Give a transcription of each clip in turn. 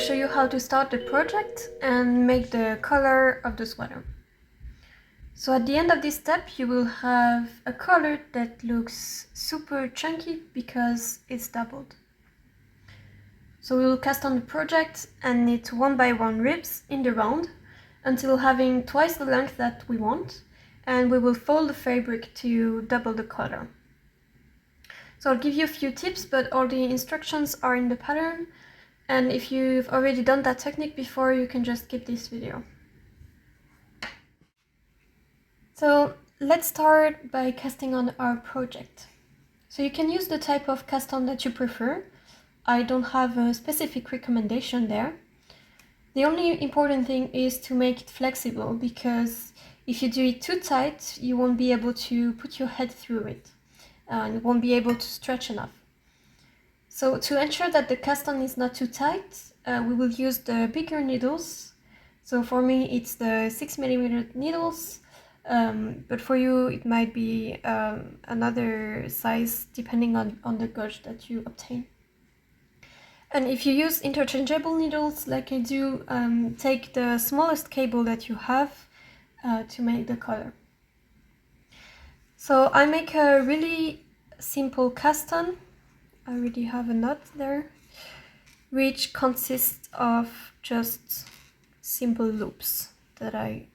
show you how to start the project and make the color of the sweater. So at the end of this step you will have a color that looks super chunky because it's doubled. So we will cast on the project and knit 1 by 1 ribs in the round until having twice the length that we want, and we will fold the fabric to double the color. So I'll give you a few tips, but all the instructions are in the pattern, and if you've already done that technique before, you can just skip this video. So let's start by casting on our project. So you can use the type of cast on that you prefer. I don't have a specific recommendation there. The only important thing is to make it flexible, because if you do it too tight, you won't be able to put your head through it and you won't be able to stretch enough. So to ensure that the cast on is not too tight, we will use the bigger needles. So for me it's the 6mm needles, but for you it might be another size depending on the gauge that you obtain. And if you use interchangeable needles like I do, take the smallest cable that you have to make the color. So I make a really simple cast on. I already have a knot there, which consists of just simple loops that I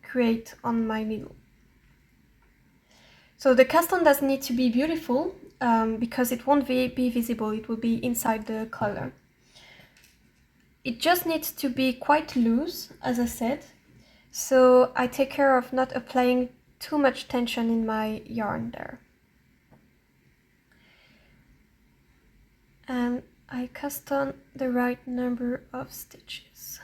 create on my needle. So the cast on doesn't need to be beautiful, because it won't be visible, it will be inside the collar. It just needs to be quite loose, as I said, so I take care of not applying too much tension in my yarn there. And I cast on the right number of stitches.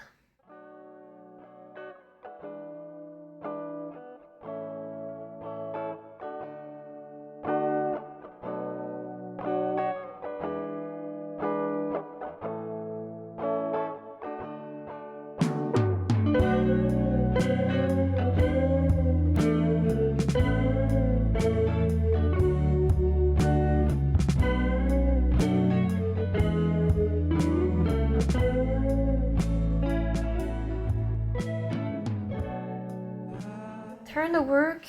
Turn the work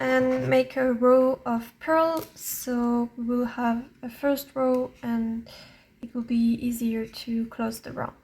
and make a row of purl, so we will have a first row and it will be easier to close the round.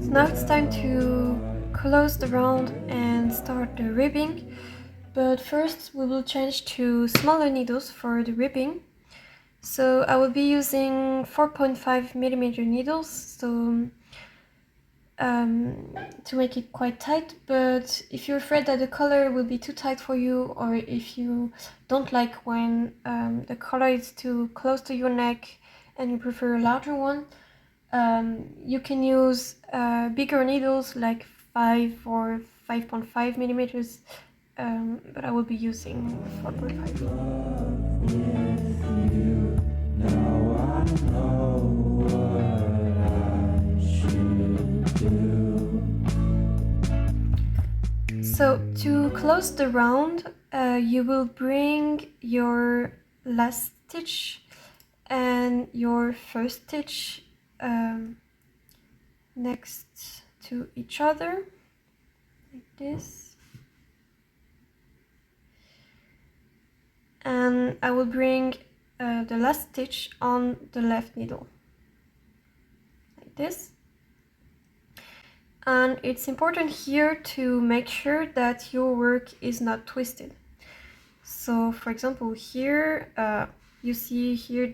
Now it's time to close the round and start the ribbing, but first we will change to smaller needles for the ribbing. So I will be using 4.5mm needles, so to make it quite tight, but if you're afraid that the collar will be too tight for you, or if you don't like when the collar is too close to your neck and you prefer a larger one, you can use bigger needles like 5 or 5.5mm, but I will be using 4.5. So to close the round, you will bring your last stitch and your first stitch next to each other, like this, and I will bring the last stitch on the left needle, like this. And it's important here to make sure that your work is not twisted. So for example here, you see here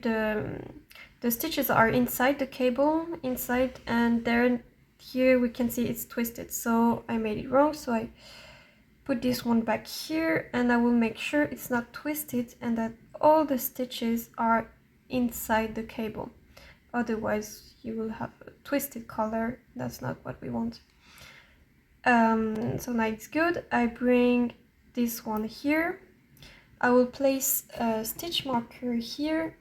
the stitches are inside the cable, and then here we can see it's twisted, so I made it wrong. So I put this one back here, and I will make sure it's not twisted and that all the stitches are inside the cable. Otherwise you will have a twisted color. That's not what we want. So now it's good. I bring this one here. I will place a stitch marker here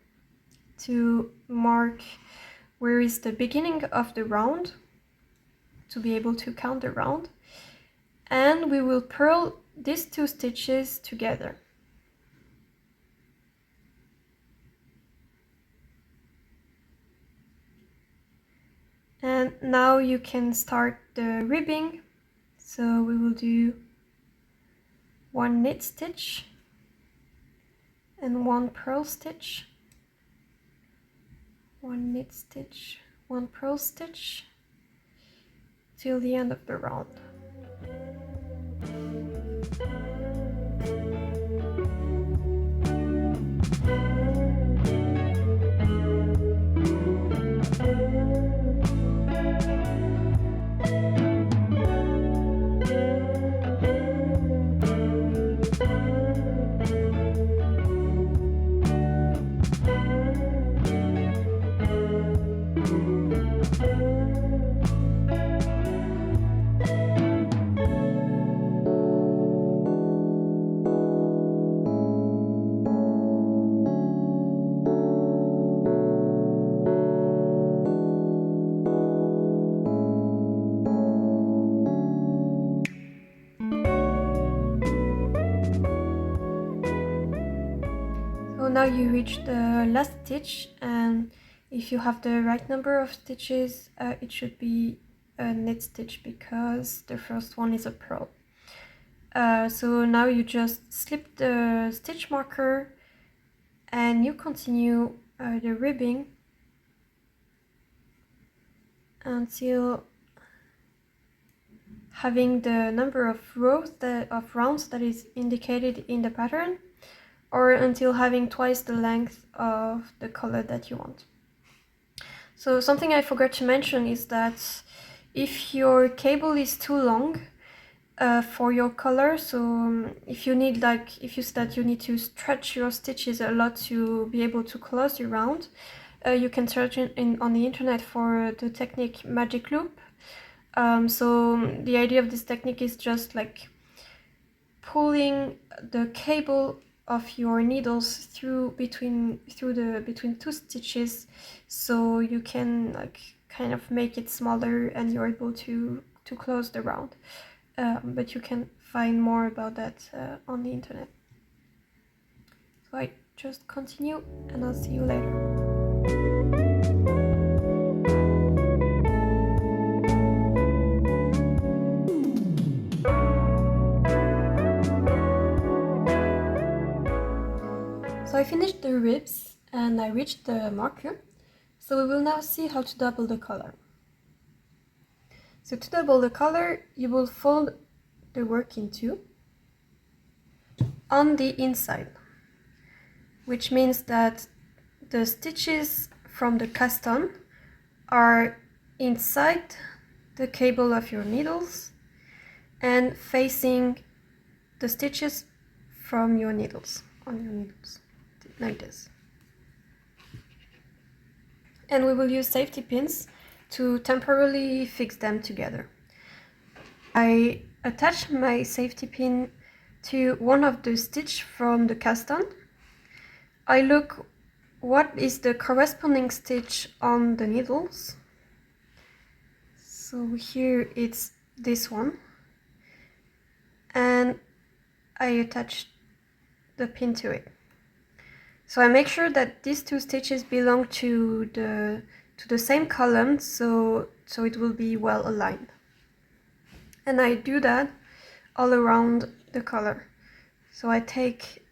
to mark where is the beginning of the round, to be able to count the round. And we will purl these two stitches together. And now you can start the ribbing. So we will do one knit stitch and one purl stitch, one knit stitch, one purl stitch till the end of the round. So now you reach the last stitch, and if you have the right number of stitches, it should be a knit stitch because the first one is a purl. So now you just slip the stitch marker and you continue the ribbing until having the number of rounds that is indicated in the pattern, or until having twice the length of the color that you want. So something I forgot to mention is that if your cable is too long for your color, so if you need if you see that you need to stretch your stitches a lot to be able to close the round, you can search on the internet for the technique magic loop. So the idea of this technique is just like pulling the cable of your needles between two stitches, so you can kind of make it smaller and you're able to close the round. But you can find more about that on the internet. So I just continue and I'll see you later. So I finished the ribs and I reached the marker. So we will now see how to double the color. So to double the color, you will fold the work in two on the inside, which means that the stitches from the cast on are inside the cable of your needles and facing the stitches from your needles, on your needles, like this. And we will use safety pins to temporarily fix them together. I attach my safety pin to one of the stitches from the cast on. I look what is the corresponding stitch on the needles. So here it's this one, and I attach the pin to it. So I make sure that these two stitches belong to the same column, so it will be well aligned. And I do that all around the color. So I take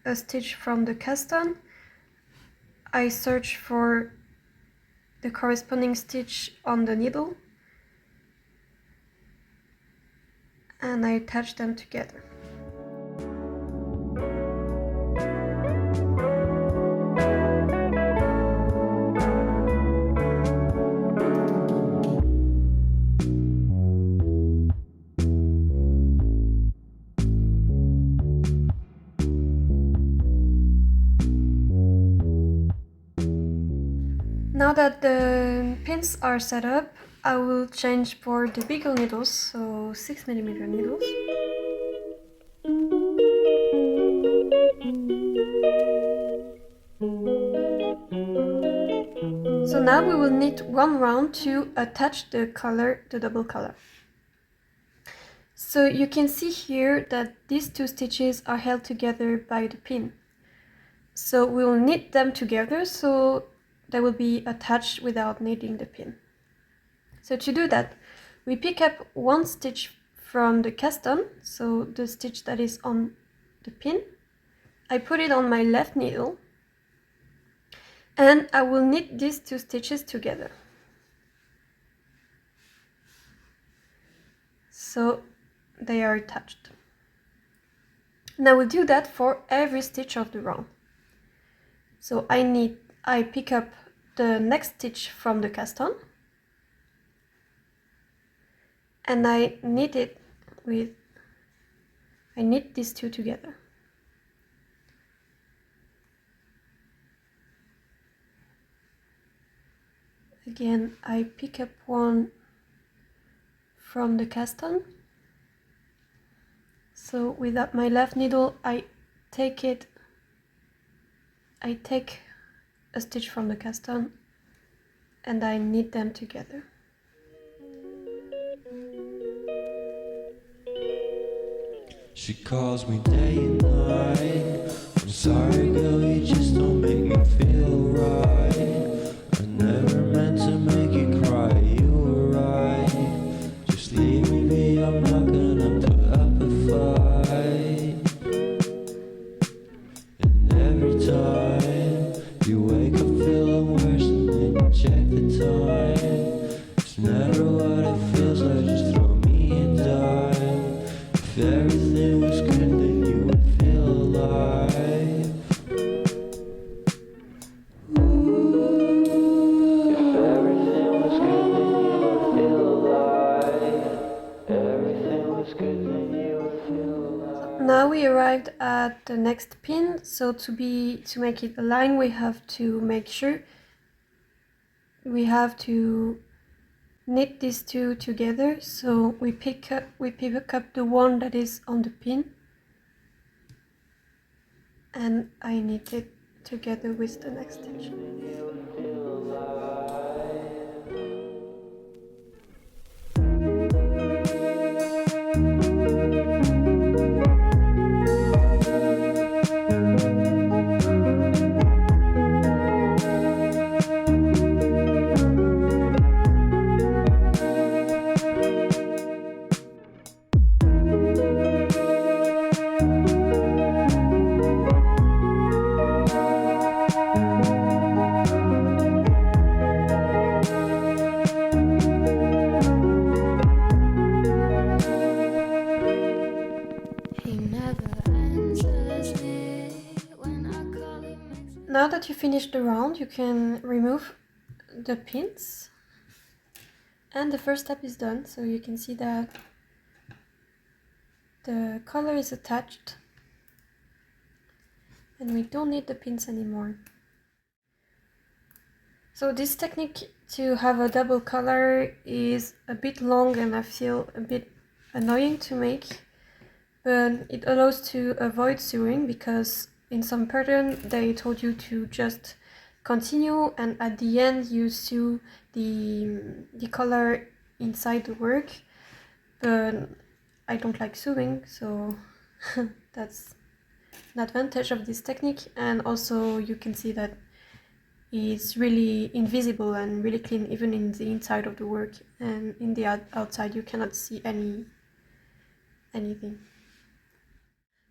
a stitch from the cast on, I search for the corresponding stitch on the needle, and I attach them together. now that the pins are set up, I will change for the bigger needles, so 6mm needles. So now we will need one round to attach the color, the double color. So you can see here that these two stitches are held together by the pin. So we will knit them together so they will be attached without needing the pin. So to do that, we pick up one stitch from the cast on, so the stitch that is on the pin. I put it on my left needle and I will knit these two stitches together. So they are attached. Now we'll do that for every stitch of the round. So I pick up the next stitch from the cast on and I knit these two together. Again, I pick up one from the cast on. So with my left needle, I take a stitch from the cast on and I knit them together. She calls me day and night. I'm sorry, girl, you just don't make me feel right. I never meant to make you cry, you were right. Just leave me be, I'm not gonna put up a fight. And every time you wake up feeling worse and then you check the time. It's never what it feels like, just throw me a dime. If everything was good, then you would feel alive. If everything was good, then you would feel alive. Everything was good, then you would feel alive. Now we arrived at the next pin, so to make it align, we have to make sure we have to knit these two together. So we pick up the one that is on the pin and I knit it together with the next stitch. Now that you finished the round, you can remove the pins and the first step is done. So you can see that the collar is attached and we don't need the pins anymore. So this technique to have a double collar is a bit long and I feel a bit annoying to make, but it allows to avoid sewing because in some pattern they told you to just continue and at the end you sew the collar inside the work, but I don't like sewing, so that's an advantage of this technique. And also you can see that it's really invisible and really clean even in the inside of the work, and in the outside you cannot see anything.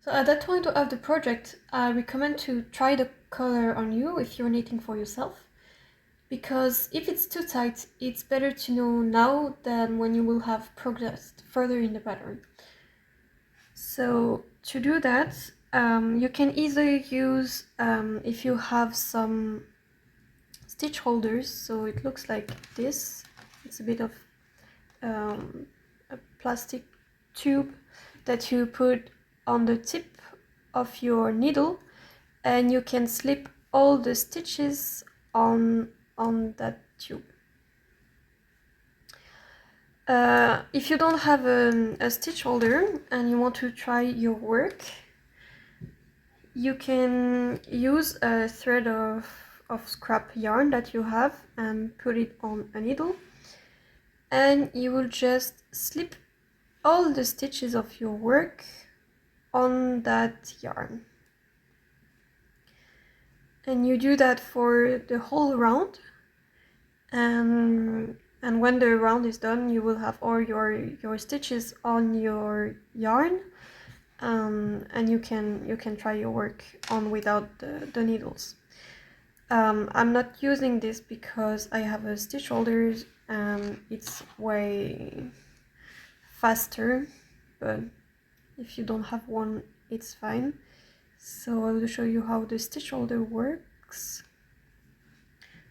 So at that point of the project, I recommend to try the color on you if you're knitting for yourself, because if it's too tight, it's better to know now than when you will have progressed further in the pattern. So to do that, you can either use, if you have some stitch holders, so it looks like this. It's a bit of a plastic tube that you put on the tip of your needle, and you can slip all the stitches on on that tube. If you don't have a stitch holder and you want to try your work, you can use a thread of scrap yarn that you have and put it on a needle, and you will just slip all the stitches of your work on that yarn. And you do that for the whole round, and when the round is done, you will have all your stitches on your yarn, and you can try your work on without the needles. I'm not using this because I have a stitch holder and it's way faster, but if you don't have one, it's fine. So I will show you how the stitch holder works.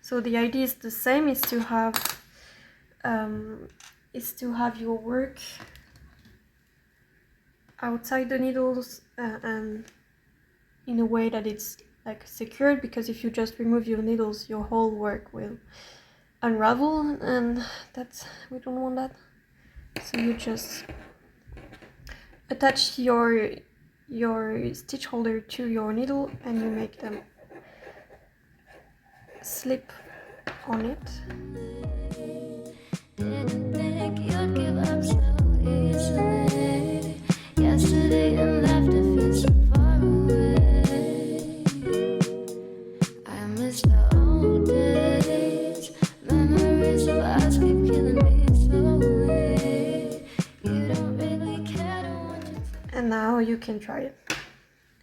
So the idea is the same, is to have your work outside the needles and in a way that it's like secured, because if you just remove your needles, your whole work will unravel, and we don't want that. So you just attach your stitch holder to your needle and you make them slip on it. Didn't think you'd give up so easily. Yesterday and left to feel so far away. I miss the old days. Memories of us keep killing me slowly. You don't really care to watch it. And now you can try it,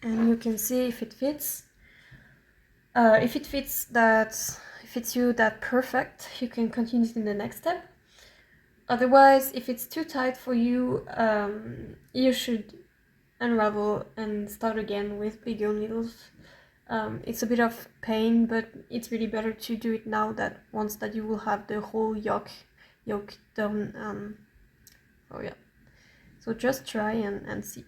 and you can see if it fits. If it fits you that perfect, you can continue in the next step. Otherwise, if it's too tight for you, you should unravel and start again with bigger needles. It's a bit of pain, but it's really better to do it now, that once that you will have the whole yoke done. Oh yeah. So just try and see.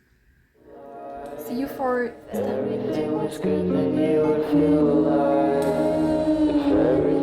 See you for Everything was good, then you would feel alive. If everything